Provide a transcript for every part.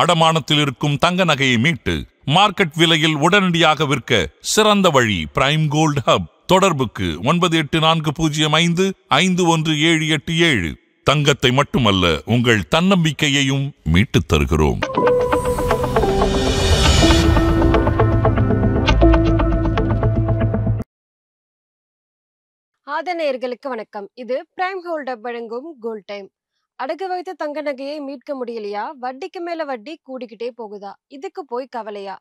அடமானத்தில் இருக்கும் தங்க நகையை மீட்டு மார்க்கெட் விலையில் உடனடியாக விற்க சிறந்த வழி பிரைம் கோல்ட் ஹப். தொடர்புக்கு 9840551787. தங்கத்தை மட்டுமல்ல, உங்கள் தன்னம்பிக்கையையும் மீட்டுத் தருகிறோம். ஆதநேயர்களுக்கு வணக்கம். இது பிரைம் கோல்ட் ஹப் வழங்கும் கோல்ட் டைம். அடகு வைத்த தங்க நகையை மீட்க முடியலையா? வட்டிக்கு மேல வட்டி கூடிக்கிட்டே போகுதா? இதுக்கு போய் கவலையா?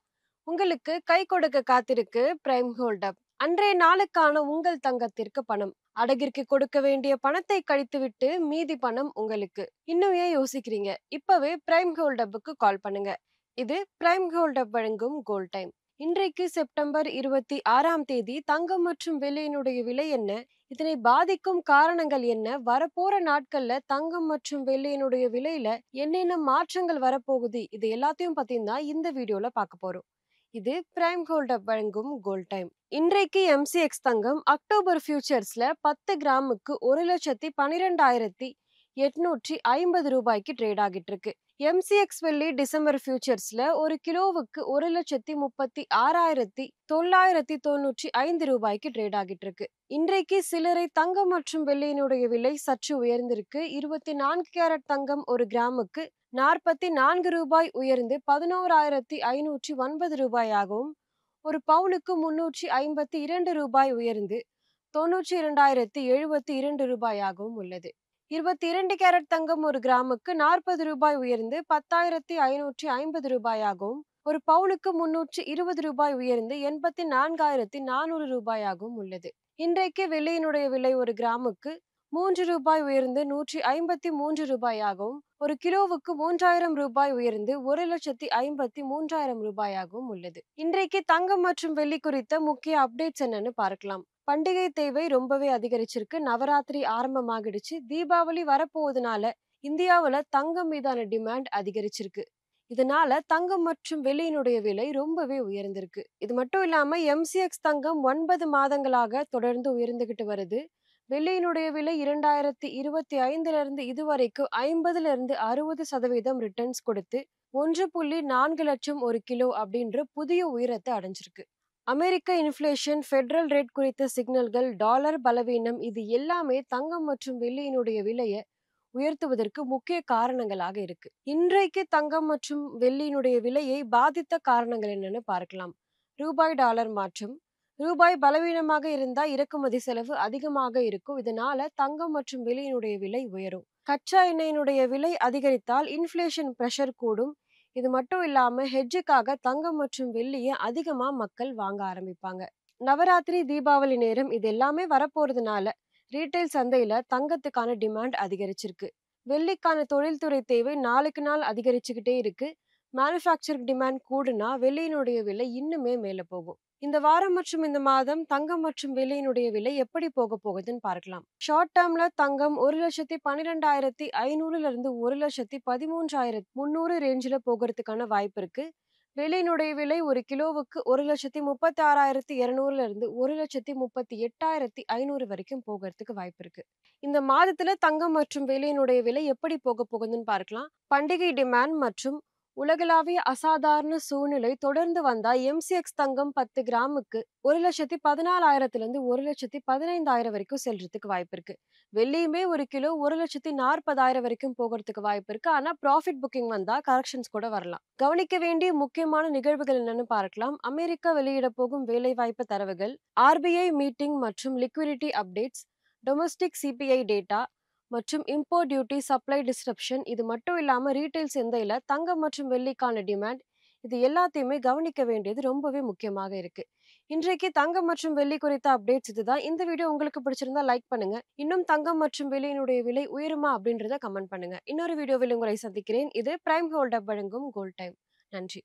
உங்களுக்கு கை கொடுக்க காத்திருக்கு பிரைம் கோல்ட் ஹப். அன்றைய நாளுக்கான உங்கள் தங்கத்திற்கு பணம். அடகிற்கு கொடுக்க வேண்டிய பணத்தை கழித்துவிட்டு மீதி பணம் உங்களுக்கு. இன்னும் ஏன் யோசிக்கிறீங்க? இப்பவே பிரைம் கோல்ட் ஹப்புக்கு கால் பண்ணுங்க. இது பிரைம் கோல்ட் ஹப் வழங்கும் கோல்ட் டைம். இன்றைக்கு செப்டம்பர் 26ஆம் தேதி. தங்கம் மற்றும் வெள்ளியினுடைய விலை என்ன? இதனை பாதிக்கும் காரணங்கள் என்ன? வரப்போற நாட்கள்ல தங்கம் மற்றும் வெள்ளியினுடைய விலையில என்னென்ன மாற்றங்கள் வரப்போகுது? இது எல்லாத்தையும் பத்தி தான் இந்த வீடியோல பார்க்க போறோம். இது பிரைம் கோல்ட் ஹப் வழங்கும் கோல்ட் டைம். இன்றைக்கு MCX தங்கம் அக்டோபர் ஃபியூச்சர்ஸ்ல 10 கிராமுக்கு 1,12,850 ரூபாய்க்கு ட்ரேட் ஆகிட்டு இருக்கு. MCX வெள்ளி டிசம்பர் ஃபியூச்சர்ஸ்ல ஒரு கிலோவுக்கு 1,36,995 ரூபாய்க்கு ட்ரேட் ஆகிட்டு இருக்கு. இன்றைக்கு சில்லறை தங்கம் மற்றும் வெள்ளியினுடைய விலை சற்று உயர்ந்திருக்கு. 24 கேரட் தங்கம் ஒரு கிராமுக்கு 44 ரூபாய் உயர்ந்து 11,509 ரூபாயாகவும், ஒரு பவுனுக்கு 352 ரூபாய் உயர்ந்து 92,072 ரூபாயாகவும் உள்ளது. 22 கேரட் தங்கம் ஒரு கிராமுக்கு 40 ரூபாய் உயர்ந்து 10,550 ரூபாயாகவும், ஒரு பவுனுக்கு 320 ரூபாய் உயர்ந்து 84,400 ரூபாயாகவும் உள்ளது. இன்றைக்கு வெள்ளியினுடைய விலை ஒரு கிராமுக்கு 3 ரூபாய் உயர்ந்து 153 ரூபாயாகவும், ஒரு கிலோவுக்கு 3000 ரூபாய் உயர்ந்து 1,53,000 ரூபாயாகவும் உள்ளது. இன்றைக்கு தங்கம் மற்றும் வெள்ளி குறித்த முக்கிய அப்டேட்ஸ் என்னன்னு பார்க்கலாம். பண்டிகை தேவை ரொம்பவே அதிகரிச்சிருக்கு. நவராத்திரி ஆரம்பமாகிடுச்சு. தீபாவளி வரப்போவதனால இந்தியாவுல தங்கம் மீதான டிமாண்ட் அதிகரிச்சிருக்கு. இதனால தங்கம் மற்றும் வெள்ளியினுடைய விலை ரொம்பவே உயர்ந்திருக்கு. இது மட்டும் இல்லாம MCX தங்கம் 9 மாதங்களாக தொடர்ந்து உயர்ந்துகிட்டு வருது. வெள்ளியினுடைய விலை 2025 இருந்து இதுவரைக்கும் 50-60% ரிட்டர்ன்ஸ் கொடுத்து 1.4 லட்சம் ஒரு கிலோ அப்படின்ற புதிய உயரத்தை அடைஞ்சிருக்கு. அமெரிக்க இன்ஃப்ளேஷன், ஃபெடரல் ரேட் குறித்த சிக்னல்கள், டாலர் பலவீனம், இது எல்லாமே தங்கம் மற்றும் வெள்ளியினுடைய விலையை உயர்த்துவதற்கு முக்கிய காரணங்களாக இருக்கு. இன்றைக்கு தங்கம் மற்றும் வெள்ளியினுடைய விலையை பாதித்த காரணங்கள் என்னன்னு பார்க்கலாம். ரூபாய் டாலர் மாற்றம். ரூபாய் பலவீனமாக இருந்தா இறக்குமதி செலவு அதிகமாக இருக்கும். இதனால தங்கம் மற்றும் வெள்ளியினுடைய விலை உயரும். கச்சா எண்ணெயினுடைய விலை அதிகரித்தால் இன்ஃப்ளேஷன் பிரஷர் கூடும். இது மட்டும் இல்லாம ஹெட்ஜுக்காக தங்கம் மற்றும் வெள்ளியை அதிகமா மக்கள் வாங்க ஆரம்பிப்பாங்க. நவராத்திரி, தீபாவளி நேரம் இது எல்லாமே வரப்போறதுனால ரீட்டைல் சந்தையில தங்கத்துக்கான டிமாண்ட் அதிகரிச்சிருக்கு. வெள்ளிக்கான தொழில்துறை தேவை நாளுக்கு நாள் அதிகரிச்சுக்கிட்டே இருக்கு. மேனுஃபேக்சரிங் டிமாண்ட் கூடுனா வெள்ளியினுடைய விலை இன்னுமே மேல போகும். இந்த வாரம் மற்றும் இந்த மாதம் தங்கம் மற்றும் வெள்ளியினுடைய விலை எப்படி போக போகுதுன்னு பார்க்கலாம். ஷார்ட் டேர்ம்ல தங்கம் 1,12,500 இருந்து 1,13,300 ரேஞ்சில போகிறதுக்கான வாய்ப்பு இருக்கு. வெள்ளியினுடைய விலை ஒரு கிலோவுக்கு 1,36,200 இருந்து 1,38,500 வரைக்கும் போகிறதுக்கு வாய்ப்பு இருக்கு. இந்த மாதத்துல தங்கம் மற்றும் வெள்ளியினுடைய விலை எப்படி போக போகுதுன்னு பார்க்கலாம். பண்டிகை டிமாண்ட் மற்றும் உலகளாவிய அசாதாரண சூழ்நிலை தொடர்ந்து வந்தா MCX தங்கம் 10 கிராமுக்கு 1,14,000 இருந்து 1,15,000 வரைக்கும் செல்றதுக்கு வாய்ப்பு இருக்கு. வெள்ளியுமே ஒரு கிலோ 1,40,000 வரைக்கும் போகிறதுக்கு வாய்ப்பு இருக்கு. ஆனா ப்ராஃபிட் புக்கிங் வந்தா கரெக்ஷன்ஸ் கூட வரலாம். கவனிக்க வேண்டிய முக்கியமான நிகழ்வுகள் என்னன்னு பார்க்கலாம். அமெரிக்கா வெளியிட போகும் வேலைவாய்ப்பு தரவுகள், RBI மீட்டிங் மற்றும் liquidity updates, domestic CPI data மற்றும் இம்போர்ட் டியூட்டி, சப்ளை டிஸ்ரப்ஷன், இது மட்டும் இல்லாம ரீட்டைல் சந்தையில தங்கம் மற்றும் வெள்ளிக்கான டிமாண்ட், இது எல்லாத்தையுமே கவனிக்க வேண்டியது ரொம்பவே முக்கியமாக இருக்கு. இன்றைக்கு தங்கம் மற்றும் வெள்ளி குறித்த அப்டேட்ஸ் இதுதான். இந்த வீடியோ உங்களுக்கு பிடிச்சிருந்தா லைக் பண்ணுங்க. இன்னும் தங்கம் மற்றும் வெள்ளியினுடைய விலை உயருமா அப்படின்றத கமெண்ட் பண்ணுங்க. இன்னொரு வீடியோவில் உங்களை சந்திக்கிறேன். இது பிரைம் கோல்ட் ஹப் வழங்கும் கோல்ட் டைம். நன்றி.